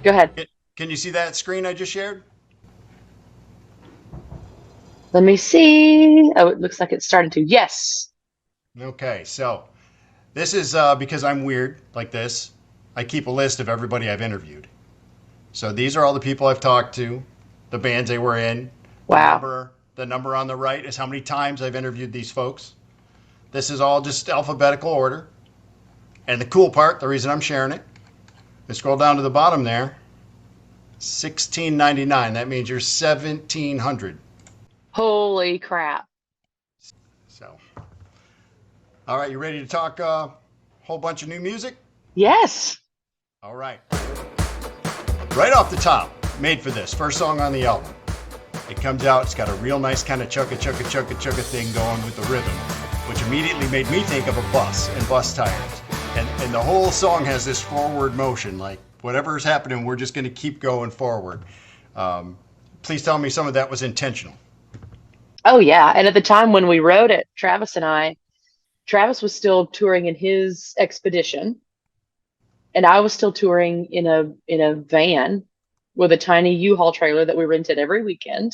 Go ahead. Can you see that screen I just shared? Let me see. Oh, it looks like it's starting to. Yes. Okay, so this is because I'm weird like this. I keep a list of everybody I've interviewed. So these are all the people I've talked to, the bands they were in. Wow. The number on the right is how many times I've interviewed these folks. This is all just alphabetical order. And the cool part, the reason I'm sharing it, is scroll down to the bottom there, 1699. That means you're 1700. Holy crap. So, all right, you ready to talk a whole bunch of new music? Yes. All right. Right off the top, made for this, first song on the album. It comes out, it's got a real nice kind of chugga chugga chugga chugga thing going with the rhythm, which immediately made me think of a bus and bus tires. And the whole song has this forward motion, like whatever's happening, we're just going to keep going forward. Um, Please tell me some of that was intentional. Oh, yeah. And at the time when we wrote it, Travis was still touring in his expedition, and I was still touring in a van with a tiny U-Haul trailer that we rented every weekend.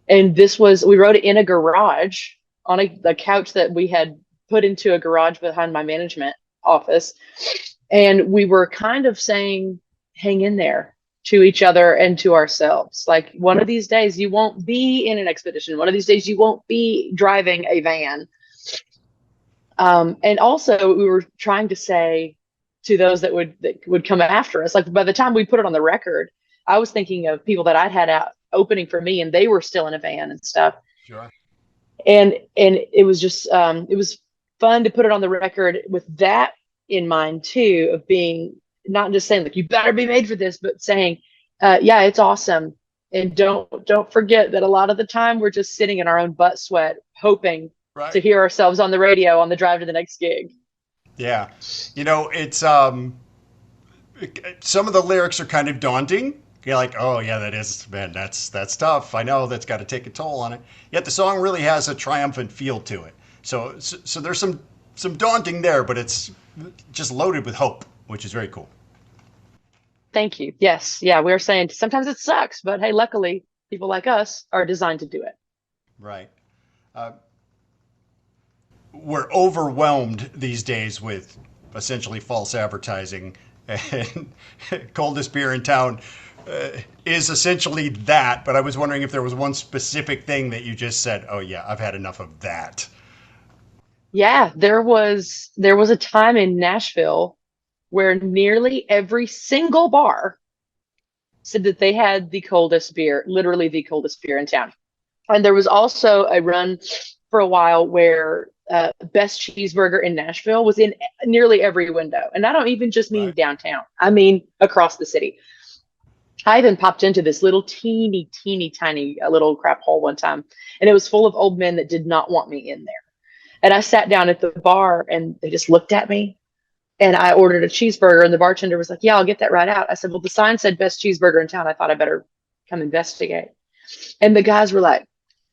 And we wrote it in a garage on a couch that we had put into a garage behind my management office. And we were kind of saying, hang in there to each other and to ourselves. Like, one of these days you won't be in an expedition. One of these days you won't be driving a van. And also we were trying to say to those that would come after us, like by the time we put it on the record, I was thinking of people that I'd had out opening for me and they were still in a van and stuff. Sure. And it was just it was fun to put it on the record with that in mind too, of being not just saying like you better be made for this, but saying yeah, it's awesome. And don't forget that a lot of the time we're just sitting in our own butt sweat hoping to Right. hear ourselves on the radio on the drive to the next gig. Yeah. It's some of the lyrics are kind of daunting. You're like, oh yeah, that is man, that's tough. I know that's got to take a toll on it. Yet the song really has a triumphant feel to it. So there's some daunting there, but it's just loaded with hope, which is very cool. Thank you. Yes. Yeah, we were saying sometimes it sucks, but hey, luckily people like us are designed to do it. Right. Uh, we're overwhelmed these days with essentially false advertising, and coldest beer in town uh, is essentially that. But I was wondering if there was one specific thing that you just said, "Oh yeah, I've had enough of that." Yeah, there was a time in Nashville where nearly every single bar said that they had the coldest beer, literally the coldest beer in town. And there was also a run for a while where best cheeseburger in Nashville was in nearly every window. And I don't even just mean Right. downtown. I mean across the city. I even popped into this little teeny, teeny, tiny little crap hole one time, and it was full of old men that did not want me in there. And I sat down at the bar, and they just looked at me. And I ordered a cheeseburger, and the bartender was like, "Yeah, I'll get that right out." I said, "Well, the sign said best cheeseburger in town. I thought I better come investigate." And the guys were like,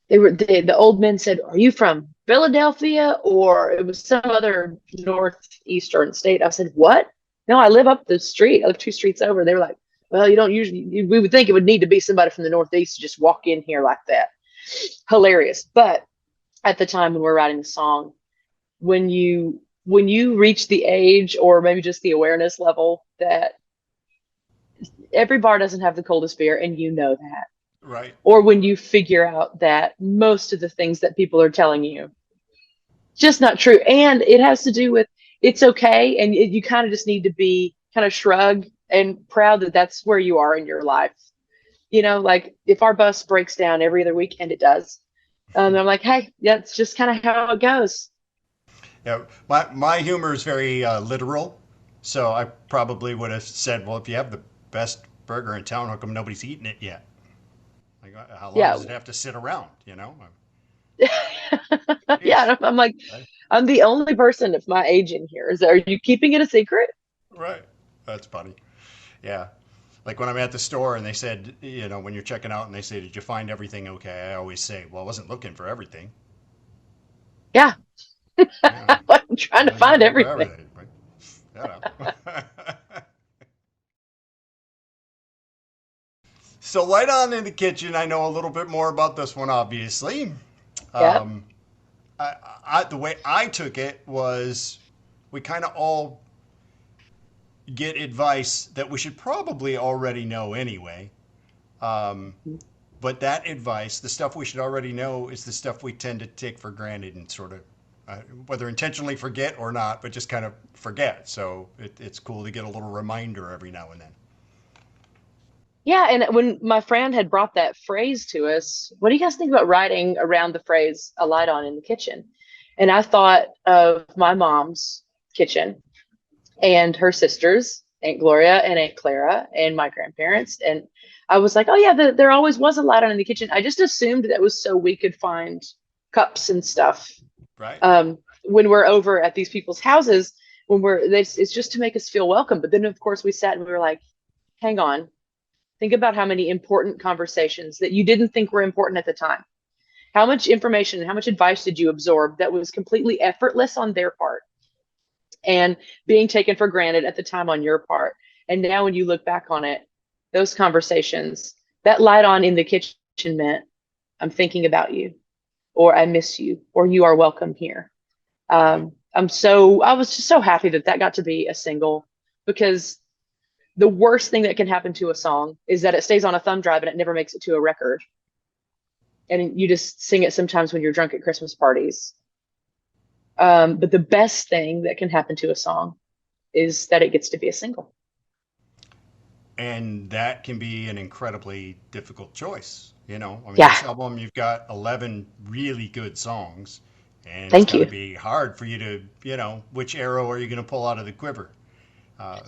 the old men said, "Are you from Philadelphia?" Or it was some other northeastern state. I said, "What? No, I live up the street. I live two streets over." They were like, "Well, you don't usually, we would think it would need to be somebody from the Northeast to just walk in here like that." Hilarious. But at the time when we're writing the song, when you reach the age or maybe just the awareness level that every bar doesn't have the coldest beer and you know that, Right. or when you figure out that most of the things that people are telling you just not true, and it has to do with it's okay, and you kind of just need to be kind of shrug and proud that that's where you are in your life. Like if our bus breaks down every other weekend, it does. I'm like, hey, that's just kind of how it goes. Yeah. My humor is very literal, so I probably would have said, "Well, if you have the best burger in town, how come nobody's eaten it yet? Like, how long Yeah. does it have to sit around? You know?" Yeah, Jeez. I'm like, Right. I'm the only person of my age in here. Are you keeping it a secret? Right. That's funny. Yeah. Like when I'm at the store and they said, when you're checking out and they say, "Did you find everything okay?" I always say, "Well, I wasn't looking for everything." Yeah. Yeah. I'm trying I to wasn't find looking for everything. everything. Right? You know. So Light On in the Kitchen, I know a little bit more about this one, obviously. Yeah. Um, the way I took it was we kind of all get advice that we should probably already know anyway. Um, but that advice, the stuff we should already know, is the stuff we tend to take for granted and sort of, whether intentionally forget or not, but just kind of forget. So it's cool to get a little reminder every now and then. Yeah, and when my friend had brought that phrase to us, what do you guys think about writing around the phrase "a light on in the kitchen"? And I thought of my mom's kitchen and her sisters, Aunt Gloria and Aunt Clara, and my grandparents. And I was like, oh, yeah, there always was a light on in the kitchen. I just assumed that was so we could find cups and stuff Right. when we're over at these people's houses, it's just to make us feel welcome. But then, of course, we sat and we were like, hang on, think about how many important conversations that you didn't think were important at the time. How much information and how much advice did you absorb that was completely effortless on their part and being taken for granted at the time on your part? And now when you look back on it, those conversations, that light on in the kitchen meant, I'm thinking about you, or I miss you, or you are welcome here. Right. I was just so happy that that got to be a single, because the worst thing that can happen to a song is that it stays on a thumb drive and it never makes it to a record. And you just sing it sometimes when you're drunk at Christmas parties. But the best thing that can happen to a song is that it gets to be a single. And that can be an incredibly difficult choice. You know, I mean, Yeah, this album, you've got 11 really good songs, and it's thank got to you. be hard for you to, which arrow are you going to pull out of the quiver? Uh, right?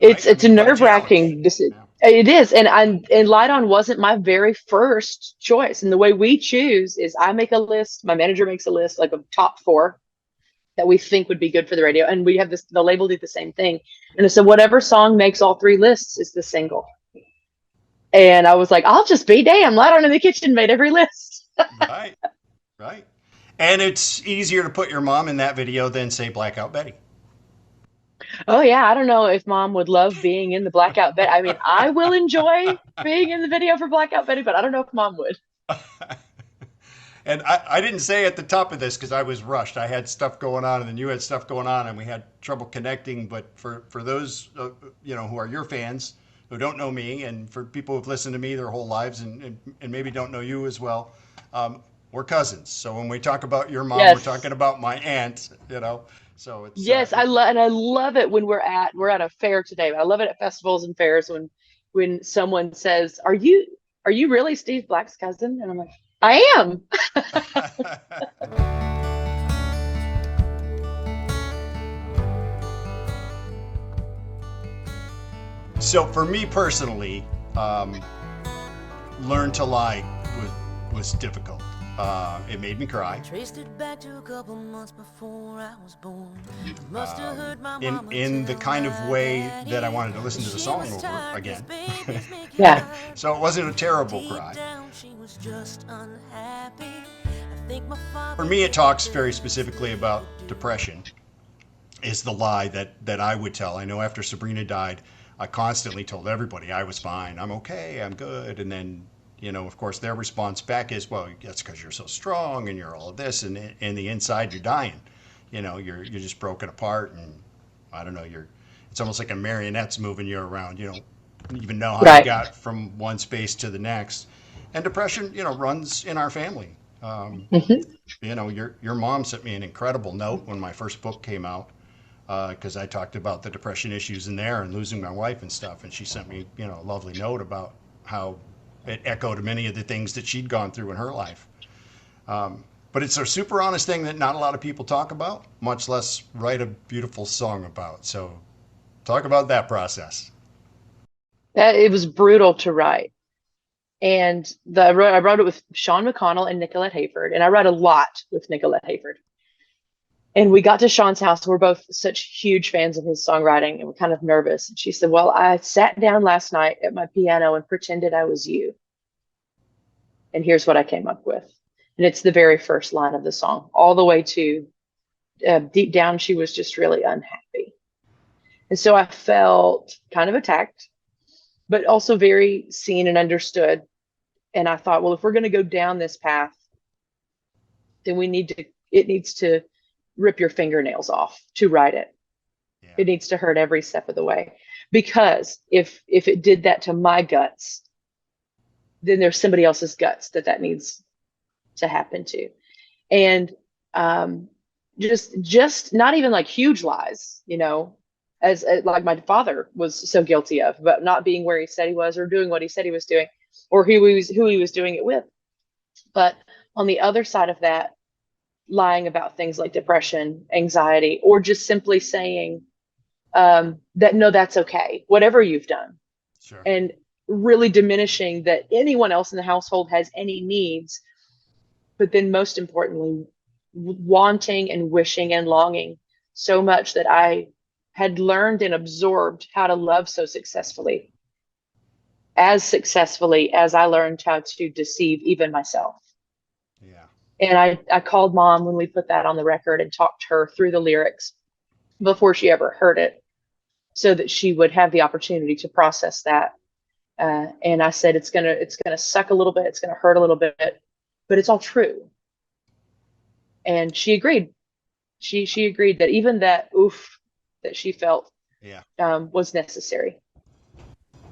I It's a mean, what a nerve challenge. wracking. Yeah. It is, and Light On wasn't my very first choice. And the way we choose is I make a list, my manager makes a list like of top four that we think would be good for the radio, and we have this. The label did the same thing, and so whatever song makes all three lists is the single. And I was like, I'll just be damn. Light On in the Kitchen made every list. Right. Right. And it's easier to put your mom in that video than, say, Blackout Betty. Oh yeah, I don't know if Mom would love being in the Blackout Betty. I mean, I will enjoy being in the video for Blackout Betty, but I don't know if Mom would. And I didn't say at the top of this because I was rushed. I had stuff going on, and then you had stuff going on, and we had trouble connecting. But for those who are your fans who don't know me, and for people who've listened to me their whole lives, and maybe don't know you as well, we're cousins. So when we talk about your mom, we're Yes. talking about my aunt. So it's Yes, I love it when we're at a fair today. I love it at festivals and fairs when someone says, "Are you really Steve Black's cousin?" And I'm like, "I am." So for me personally, Learn to Lie was difficult. It made me cry. Traced it back to a couple months before I was born. Must have heard my mama In the tell kind of my way daddy that I wanted to listen to the she song was over tired 'cause again. babies make you Yeah. cry. So it wasn't a terrible Deep cry. down, she was just unhappy. I think my father For me, it made talks the very best specifically he about could do. depression. Is the lie that I would tell. I know after Sabrina died, I constantly told everybody I was fine, I'm okay, I'm good, and then of course, their response back is, well, that's because you're so strong and you're all of this, and in the inside you're dying. You're just broken apart, and I don't know, it's almost like a marionette's moving you around. You don't even know how you Right. got from one space to the next. And depression, runs in our family. Hmm. Your mom sent me an incredible note when my first book came out, because I talked about the depression issues in there and losing my wife and stuff, and she sent me a lovely note about how it echoed many of the things that she'd gone through in her life. But it's a super honest thing that not a lot of people talk about, much less write a beautiful song about. So talk about that process. It was brutal to write. And I wrote it with Sean McConnell and Nicolette Hayford, and I write a lot with Nicolette Hayford. And we got to Sean's house. We're both such huge fans of his songwriting, and we're kind of nervous. And she said, "Well, I sat down last night at my piano and pretended I was you. And here's what I came up with." And it's the very first line of the song, all the way to deep down, she was just really unhappy. And so I felt kind of attacked. but also very seen and understood. And I thought, well, if we're going to go down this path, then it needs to rip your fingernails off to write it. Yeah. It needs to hurt every step of the way. Because if it did that to my guts, then there's somebody else's guts that needs to happen to. And just not even like huge lies, as like my father was so guilty of, but not being where he said he was or doing what he said he was doing, or who he was doing it with. But on the other side of that, lying about things like depression, anxiety, or just simply saying that no, that's okay, whatever you've done. Sure. And really diminishing that anyone else in the household has any needs, but then most importantly, wanting and wishing and longing so much that I had learned and absorbed how to love so successfully as I learned how to deceive even myself. Yeah. And I called mom when we put that on the record and talked her through the lyrics before she ever heard it, so that she would have the opportunity to process that. And I said, it's gonna suck a little bit, it's gonna hurt a little bit, but it's all true. And she agreed. She agreed that even that oof that she felt Yeah. was necessary.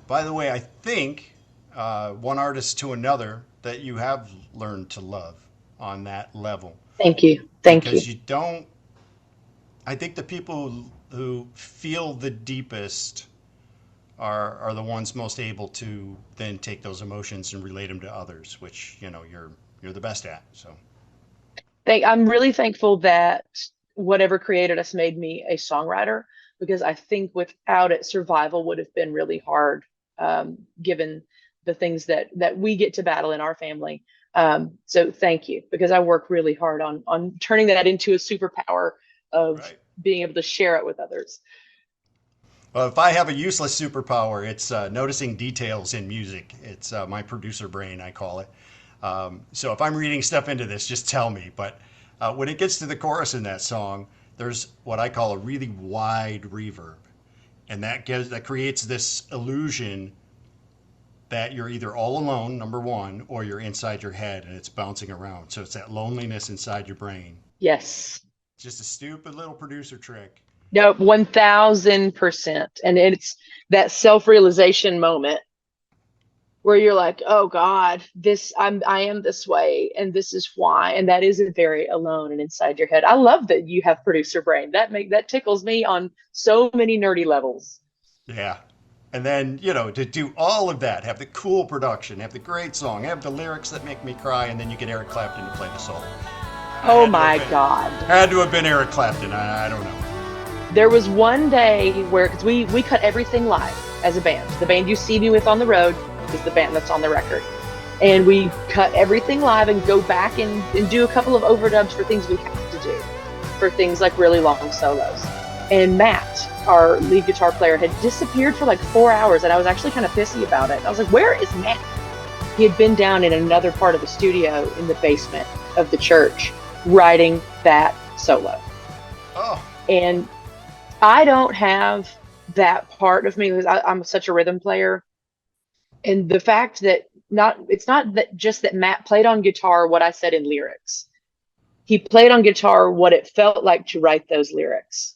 By the way, I think one artist to another that you have learned to love on that level. Thank you. Thank Because you. you don't, I think the people who feel the deepest are the ones most able to then take those emotions and relate them to others, which, you're the best at. So, I'm really thankful that whatever created us made me a songwriter, because I think without it, survival would have been really hard, given the things that we get to battle in our family. So thank you, because I work really hard on turning that into a superpower of right. being able to share it with others. Well, if I have a useless superpower, it's noticing details in music. It's my producer brain, I call it. So if I'm reading stuff into this, just tell me. But when it gets to the chorus in that song, there's what I call a really wide reverb, and that creates this illusion that you're either all alone, number one, or you're inside your head and it's bouncing around. So it's that loneliness inside your brain. Yes. Just a stupid little producer trick. No, 1000%. And it's that self-realization moment where you're like, oh God, I am this way, and this is why. And that isn't very alone and inside your head. I love that you have producer brain. That tickles me on so many nerdy levels. Yeah. And then, to do all of that, have the cool production, have the great song, have the lyrics that make me cry, and then you get Eric Clapton to play the solo. Oh my God. Had to have been Eric Clapton. I don't know. There was one day where, because we cut everything live as a band. The band you see me with on the road is the band that's on the record. And we cut everything live and go back and do a couple of overdubs for things we have to do, for things like really long solos. And Matt, our lead guitar player, had disappeared for like 4 hours, and I was actually kind of pissy about it. I was like, where is Matt? He had been down in another part of the studio in the basement of the church writing that solo. Oh. And I don't have that part of me because I'm such a rhythm player. And the fact that it's not that just that Matt played on guitar what I said in lyrics. He played on guitar what it felt like to write those lyrics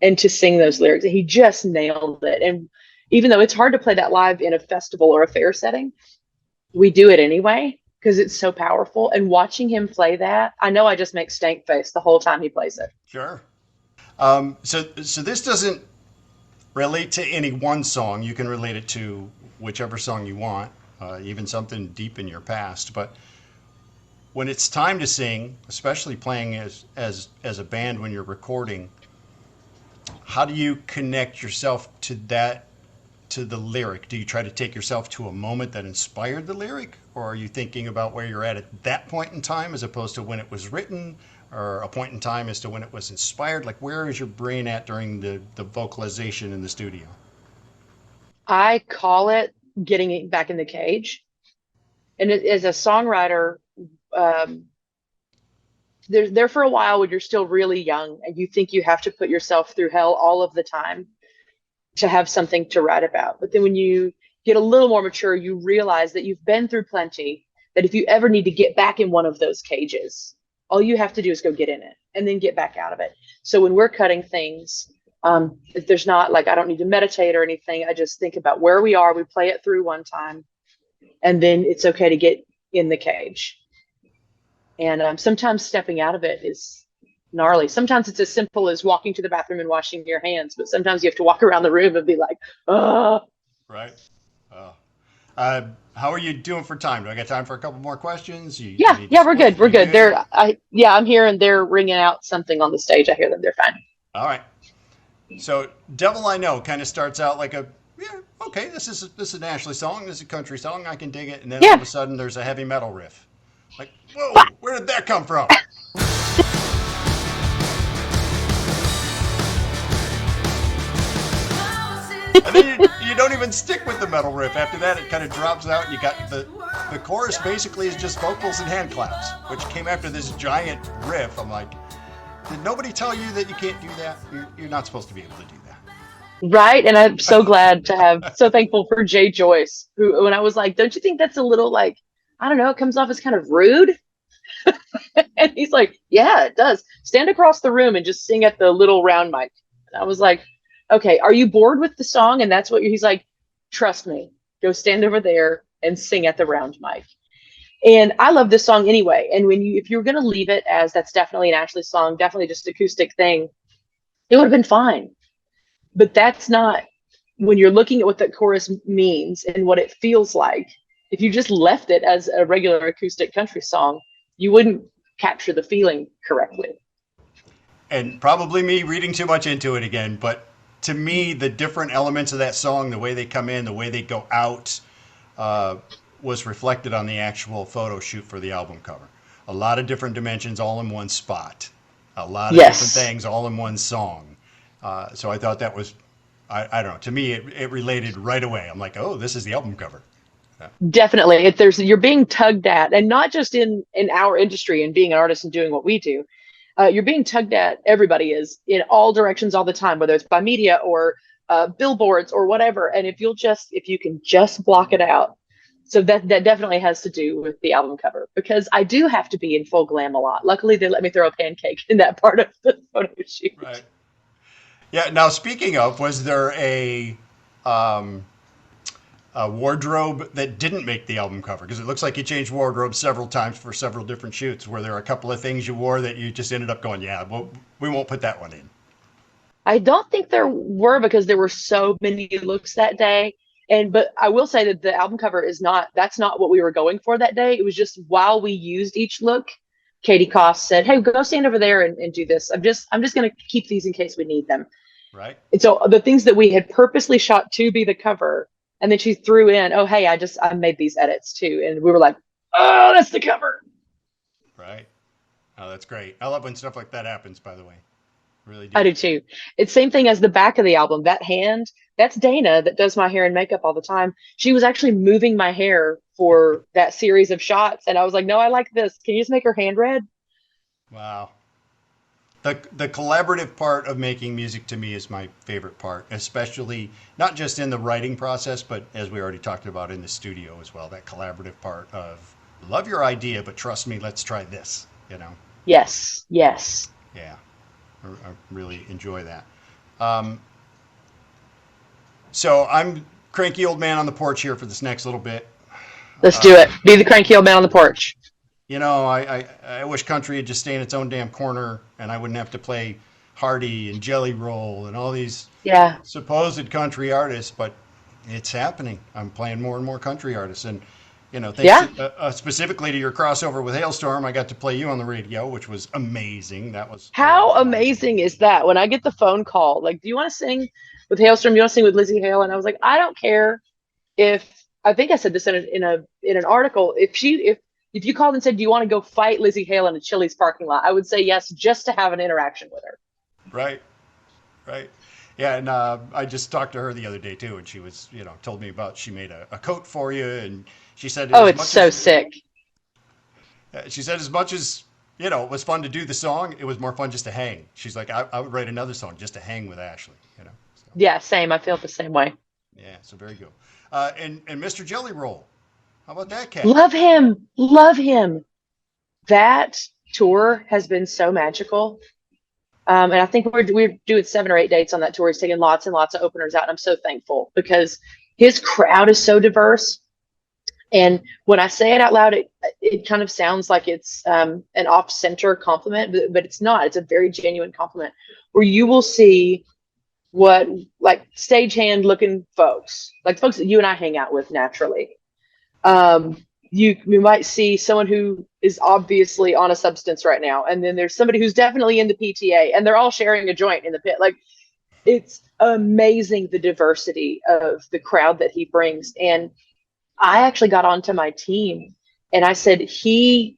and to sing those lyrics. And he just nailed it. And even though it's hard to play that live in a festival or a fair setting, we do it anyway because it's so powerful. And watching him play that, I know I just make stank face the whole time he plays it. Sure. So this doesn't relate to any one song. You can relate it to whichever song you want, even something deep in your past. But when it's time to sing, especially playing as a band when you're recording, how do you connect yourself to the lyric? Do you try to take yourself to a moment that inspired the lyric, or are you thinking about where you're at that point in time as opposed to when it was written, or a point in time as to when it was inspired? Like, where is your brain at during the vocalization in the studio? I call it getting it back in the cage. And as a songwriter, there for a while when you're still really young and you think you have to put yourself through hell all of the time to have something to write about. But then when you get a little more mature, you realize that you've been through plenty, that if you ever need to get back in one of those cages, all you have to do is go get in it and then get back out of it. So when we're cutting things, there's not like, I don't need to meditate or anything. I just think about where we are. We play it through one time, and then it's okay to get in the cage. And sometimes stepping out of it is gnarly. Sometimes it's as simple as walking to the bathroom and washing your hands, but sometimes you have to walk around the room and be like, oh. Right. Oh. How are you doing for time? Do I got time for a couple more questions? Yeah, we're good. We're good. I'm here and they're ringing out something on the stage. I hear them. They're fine. All right. So Devil I Know kind of starts out like okay, this is an Ashley song. This is a country song. I can dig it. And then all of a sudden there's a heavy metal riff. Like, whoa, where did that come from? And then you don't even stick with the metal riff. After that, it kind of drops out, and you got the chorus basically is just vocals and hand claps, which came after this giant riff. I'm like, did nobody tell you that you can't do that? You're not supposed to be able to do that. Right. And I'm so glad to have, so thankful for Jay Joyce, who, when I was like, don't you think that's a little like, I don't know, it comes off as kind of rude? And he's like, yeah, it does. Stand across the room and just sing at the little round mic. And I was like, okay, are you bored with the song? And that's what he's like, trust me, go stand over there and sing at the round mic. And I love this song anyway. And if you're going to leave it as that's definitely an Ashley song, definitely just acoustic thing, it would have been fine. But that's not, when you're looking at what that chorus means and what it feels like, if you just left it as a regular acoustic country song, you wouldn't capture the feeling correctly. And probably me reading too much into it again, but to me, the different elements of that song, the way they come in, the way they go out, was reflected on the actual photo shoot for the album cover. A lot of different dimensions all in one spot. A lot of different things all in one song. So I thought that was, I don't know, to me, it related right away. I'm like, oh, this is the album cover. Yeah. Definitely. You're being tugged at, and not just in our industry and being an artist and doing what we do. You're being tugged at, everybody is, in all directions all the time, whether it's by media or billboards or whatever. And if you can just block it out. So that definitely has to do with the album cover, because I do have to be in full glam a lot. Luckily, they let me throw a pancake in that part of the photo shoot. Right. Yeah. Now, speaking of, was there a wardrobe that didn't make the album cover? Because it looks like you changed wardrobe several times for several different shoots. Were there a couple of things you wore that you just ended up going, yeah, well, we won't put that one in? I don't think there were, because there were so many looks that day. But I will say that the album cover that's not what we were going for that day. It was just while we used each look, Katie Koss said, hey, go stand over there and do this. I'm just going to keep these in case we need them. Right. And so the things that we had purposely shot to be the cover, and then she threw in, oh, hey, I made these edits too. And we were like, oh, that's the cover. Right. Oh, that's great. I love when stuff like that happens, by the way. Really do. I do too. It's same thing as the back of the album. That hand, that's Dana that does my hair and makeup all the time. She was actually moving my hair for that series of shots. And I was like, no, I like this. Can you just make her hand red? Wow. The collaborative part of making music to me is my favorite part, especially not just in the writing process, but as we already talked about in the studio as well, that collaborative part of love your idea, but trust me, let's try this, you know? Yes. Yeah. I really enjoy that. So I'm cranky old man on the porch here for this next little bit. Let's do it. Be the cranky old man on the porch. You know, I wish country would just stay in its own damn corner, and I wouldn't have to play Hardy and Jelly Roll and all these supposed country artists, but it's happening. I'm playing more and more country artists, and you know, thanks specifically to your crossover with Hailstorm, I got to play you on the radio, which was amazing. That was how amazing is that? When I get the phone call, like, do you want to sing with Hailstorm? Do you want to sing with Lizzie Hale? And I was like, I don't care if, I think I said this in an article. If you called and said, do you want to go fight Lizzie Hale in a Chili's parking lot? I would say yes, just to have an interaction with her. Right. Yeah, and I just talked to her the other day too, and she was, told me about, she made a coat for you, and she said, oh, it's so sick. She said, as much as, it was fun to do the song, it was more fun just to hang. She's like, I would write another song just to hang with Ashley, So. Yeah, same. I feel the same way. Yeah, so very good. And Mr. Jelly Roll, how about that cat? Love him. Love him. That tour has been so magical. And I think we're doing 7 or 8 dates on that tour. He's taking lots and lots of openers out, and I'm so thankful because his crowd is so diverse. And when I say it out loud, it kind of sounds like it's an off-center compliment, but it's not. It's a very genuine compliment where you will see what like stagehand looking folks, like folks that you and I hang out with naturally. You might see someone who is obviously on a substance right now, and then there's somebody who's definitely in the PTA, and they're all sharing a joint in the pit. Like it's amazing the diversity of the crowd that he brings. And I actually got onto my team and I said he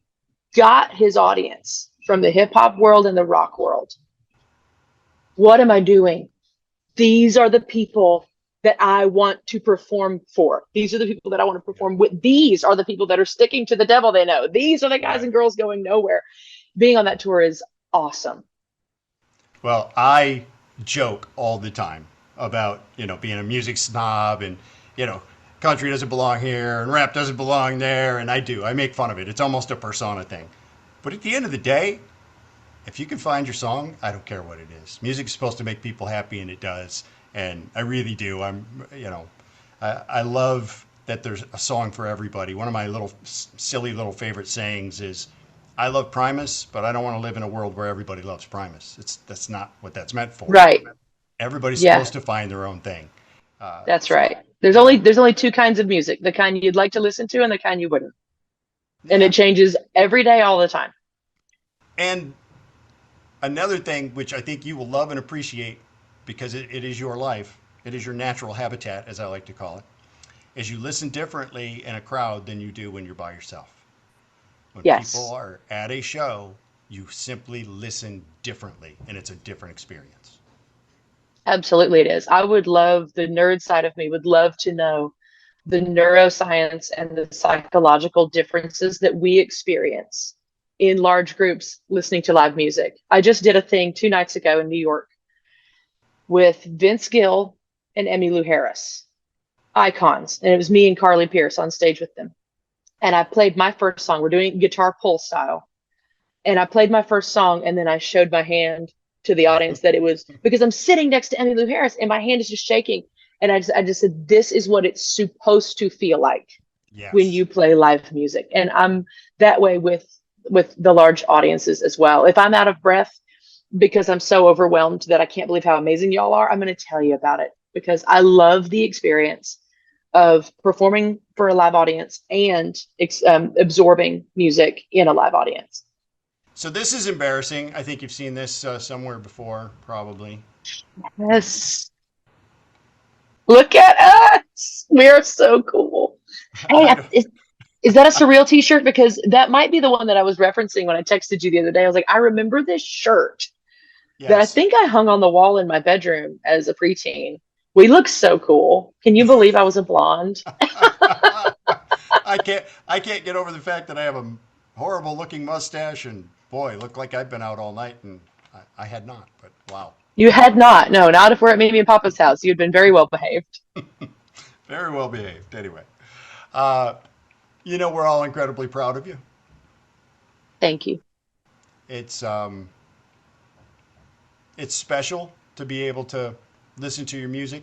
got his audience from the hip hop world and the rock world. What am I doing? These are the people that I want to perform for. These are the people that I want to perform with. These are the people that are sticking to the devil they know. These are the guys and girls going nowhere. Being on that tour is awesome. Well, I joke all the time about, being a music snob and, country doesn't belong here and rap doesn't belong there. And I do. I make fun of it. It's almost a persona thing. But at the end of the day, if you can find your song, I don't care what it is. Music is supposed to make people happy, and it does. And I really do. I love that there's a song for everybody. One of my little silly little favorite sayings is, I love Primus, but I don't want to live in a world where everybody loves Primus. That's not what that's meant for. Right. Everybody's Yeah. supposed to find their own thing. That's right. There's only two kinds of music, the kind you'd like to listen to and the kind you wouldn't. And Yeah. it changes every day, all the time. And another thing which I think you will love and appreciate because it is your life, it is your natural habitat, as I like to call it, is you listen differently in a crowd than you do when you're by yourself. When Yes. people are at a show, you simply listen differently, and it's a different experience. Absolutely it is. I would love the nerd side of me would love to know the neuroscience and the psychological differences that we experience in large groups listening to live music. I just did a thing 2 nights ago in New York with Vince Gill and Emmylou Harris, icons. And it was me and Carly Pierce on stage with them. And I played my first song. We're doing guitar pull style. And I played my first song, and then I showed my hand to the audience that it was because I'm sitting next to Emmylou Harris and my hand is just shaking. And I just said, this is what it's supposed to feel like Yes. when you play live music. And I'm that way with the large audiences as well. If I'm out of breath because I'm so overwhelmed that I can't believe how amazing y'all are, I'm going to tell you about it because I love the experience of performing for a live audience and absorbing music in a live audience. So this is embarrassing. I think you've seen this somewhere before, probably. Yes. Look at us. We are so cool. Hey, is that a surreal t-shirt? Because that might be the one that I was referencing when I texted you the other day. I was like, I remember this shirt that I Yes. think I hung on the wall in my bedroom as a preteen. We look so cool. Can you believe I was a blonde? I can't get over the fact that I have a horrible looking mustache and boy, look like I've been out all night and I had not, but wow. You had not. No, not if we're at Mimi and Papa's house. You'd been very well behaved. Very well behaved. Anyway, uh, we're all incredibly proud of you. Thank you. It's it's special to be able to listen to your music.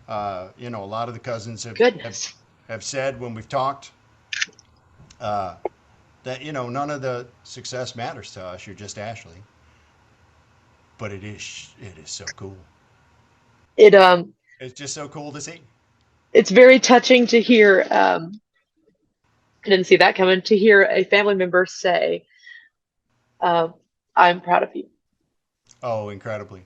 A lot of the cousins have Goodness. have said when we've talked uh, that none of the success matters to us. You're just Ashley, but it is so cool. It It's just so cool to see. it's very touching to hear. I didn't see that coming. To hear a family member say, "I'm proud of you." Oh, incredibly.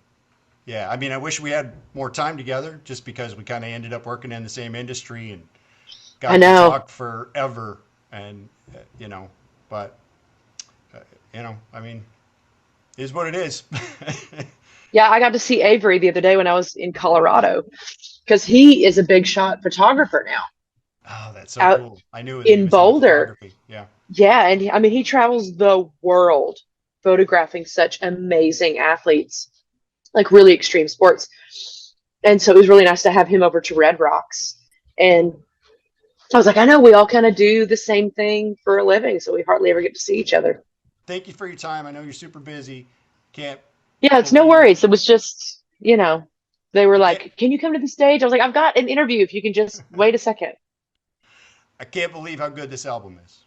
Yeah, I mean, I wish we had more time together just because we kind of ended up working in the same industry and got I to know. talk forever. And, but, I mean, is what it is. Yeah, I got to see Avery the other day when I was in Colorado because he is a big shot photographer now Oh, that's so out cool. I knew that he in was into Boulder. photography. Yeah. Yeah, and I mean, he travels the world photographing such amazing athletes, like really extreme sports. And so it was really nice to have him over to Red Rocks. And I was like, I know we all kind of do the same thing for a living, so we hardly ever get to see each other. Thank you for your time. I know you're super busy. Can't Yeah, it's no believe worries. It was just, they were I can't like, can you come to the stage? I was like, I've got an interview if you can just wait a second. I can't believe how good this album is.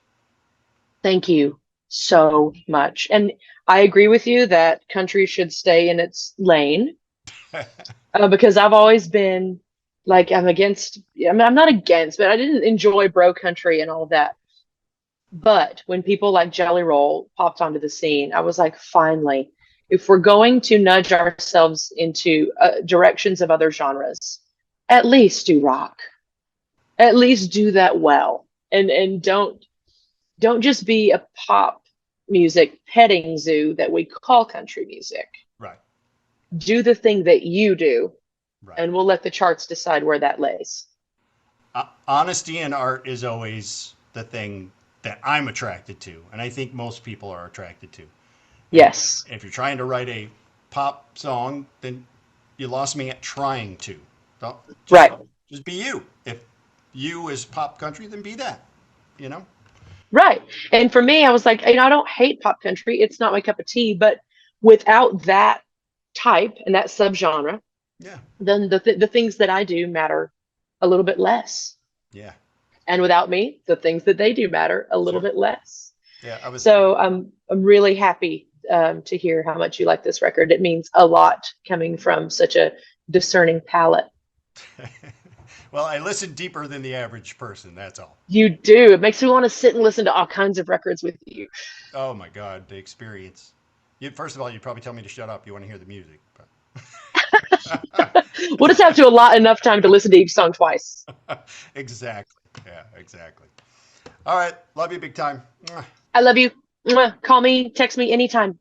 Thank you so much. And I agree with you that country should stay in its lane, because I've always been like, I'm not against, but I didn't enjoy bro country and all of that. But when people like Jelly Roll popped onto the scene, I was like, finally, if we're going to nudge ourselves into directions of other genres, at least do rock. At least do that well, and don't just be a pop music petting zoo that we call country music. Right. Do the thing that you do, Right. and we'll let the charts decide where that lays. Honesty in art is always the thing that I'm attracted to, and I think most people are attracted to. Yes. If you're trying to write a pop song, then you lost me at trying to. Don't, Right. just be you. If you is pop country, then be that. You know? Right. And for me, I was like, I don't hate pop country. It's not my cup of tea, but without that type and that subgenre, Yeah. then the things that I do matter a little bit less. Yeah. And without me, the things that they do matter a little Sure. bit less. Yeah. So I'm really happy to hear how much you like this record. It means a lot coming from such a discerning palate. Well, I listen deeper than the average person. That's all. You do. It makes me want to sit and listen to all kinds of records with you. Oh my God, the experience. First of all, you'd probably tell me to shut up. You want to hear the music. We'll just have to allot enough time to listen to each song twice. Exactly. Yeah, exactly. All right. Love you big time. Mwah. I love you. Mwah. Call me, text me anytime.